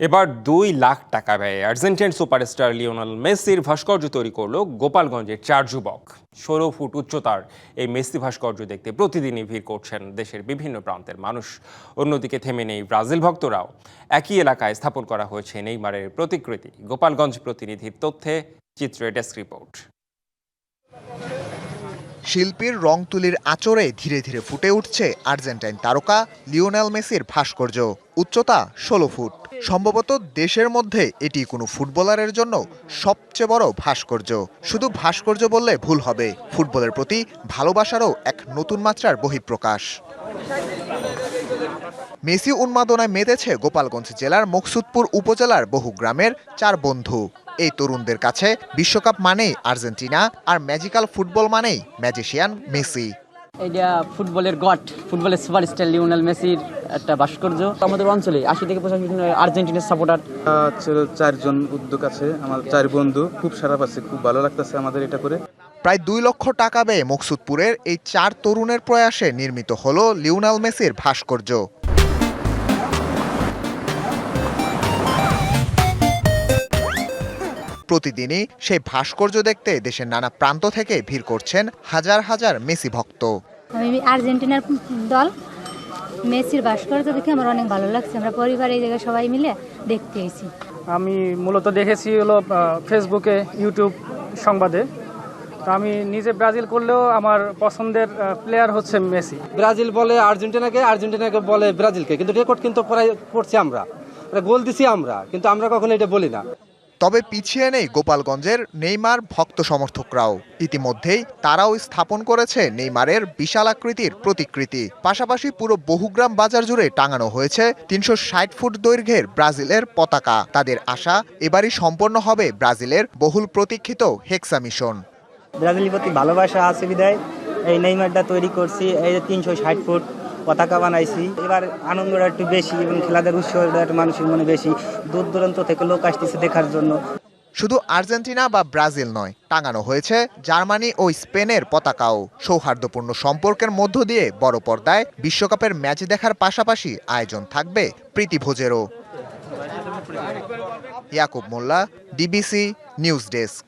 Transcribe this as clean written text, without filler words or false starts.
এবার 2 লাখ টাকা ব্যয়ে আর্জেন্টাইন সুপারস্টার লিওনেল মেসির ভাস্কর্য তৈরি করলো গোপালগঞ্জের 4 যুবক। 16 ফুট উচ্চতার এই মেসি ভাস্কর্য দেখতে প্রতিদিনই ভিড় করছেন দেশের বিভিন্ন প্রান্তের মানুষ। অন্যদিকে থেমে নেই ব্রাজিল ভক্তরাও। একই এলাকায় স্থাপন করা হয়েছে নেইমারের প্রতিকৃতি। গোপালগঞ্জ প্রতিনিধির তথ্যে চিত্রে ডেস্ক রিপোর্ট। শিল্পীর রং তুলির আঁচড়ে ধীরে ধীরে ফুটে উঠছে আর্জেন্টাইন তারকা লিওনেল মেসির ভাস্কর্য। উচ্চতা 16 ফুট। সম্ভবত দেশের মধ্যে এটি কোনো ফুটবলারের জন্য সবচেয়ে বড় ভাস্কর্য। শুধু ভাস্কর্য বললে ভুল হবে, ফুটবলের প্রতি ভালোবাসারও এক নতুন মাত্রার বহিঃপ্রকাশ। মেসি উন্মাদনায় মেতেছে গোপালগঞ্জ জেলার মকসুদপুর উপজেলার বহু গ্রামের 4 বন্ধু। এই তরুণদের কাছে বিশ্বকাপ মানেই আর্জেন্টিনা, আর ম্যাজিক্যাল ফুটবল মানেই ম্যাজিশিয়ান মেসি। এটা ফুটবলের গড, ফুটবলের সুপারস্টার লিওনেল মেসির একটা ভাস্কর্য। আমাদের অঞ্চলে 80 থেকে 85 আর্জেন্টিনার সাপোর্টার। 4 জন উদ্যোগ আছে, আমার 4 বন্ধু, খুব সারা পাচ্ছে, খুব ভালো লাগতেছে আমাদের এটা করে। প্রায় 2 লক্ষ টাকা ব্যয়ে মকসুদপুরের এই 4 তরুণের প্রয়াসে নির্মিত হলো লিওনেল মেসির ভাস্কর্য। প্রতিদিনই সেই ভাস্কর্য দেখতে দেশের নানা প্রান্ত থেকে ভিড় করছেন হাজার হাজার মেসি ভক্ত। আমি আর্জেন্টিনার দল, মেসির ভাস্কর্য দেখে আমার অনেক ভালো লাগছে। আমরা পরিবার এই জায়গায় সবাই মিলে দেখতে এসেছি। আমি মূলত দেখেছি হলো ফেসবুকে, ইউটিউব সংবাদে। তো আমি নিজে ব্রাজিল করলেও আমার পছন্দের প্লেয়ার হচ্ছে মেসি। ব্রাজিল বলে আর্জেন্টিনাকে, আর্জেন্টিনাকে বলে ব্রাজিলকে, কিন্তু রেকর্ড কিন্তু করছি আমরা, গোল দিছি আমরা, কিন্তু আমরা কখনো এটা বলি না। তবে পিছিয়ে নেই গোপালগঞ্জের নেইমার ভক্ত সমর্থকরাও। ইতিমধ্যেই তারাও স্থাপন করেছে নেইমারের বিশাল আকৃতির প্রতিকৃতি। পাশাপাশি পুরো বহুগ্রাম বাজার জুড়ে টাঙানো হয়েছে 360 ফুট দৈর্ঘ্যের ব্রাজিলের পতাকা। তাদের আশা, এবারই সম্পন্ন হবে ব্রাজিলের বহুল প্রতীক্ষিত হেক্সা মিশন। ব্রাজিলের প্রতি ভালোবাসা আছে বিদায় এই নেইমারটা তৈরি করছি। এই যে 360 ফুট পতাকা বানাইছি। এবার আনন্দটা একটু বেশি এবং খেলাধুলার উৎসাহটা একটু মানুষের মনে বেশি। দূর দূরান্ত থেকে লোক আসতেছে দেখার জন্য। শুধু আর্জেন্টিনা বা ব্রাজিল নয়, টাঙানো হয়েছে জার্মানি ও স্পেনের পতাকাও। সৌহার্দ্যপূর্ণ সম্পর্কের মধ্য দিয়ে বড় পর্দায় বিশ্বকাপের ম্যাচ দেখার পাশাপাশি আয়োজন থাকবে প্রীতিভোজেরও। ইয়াকুব মোল্লা, ডিবিসি নিউজ ডেস্ক।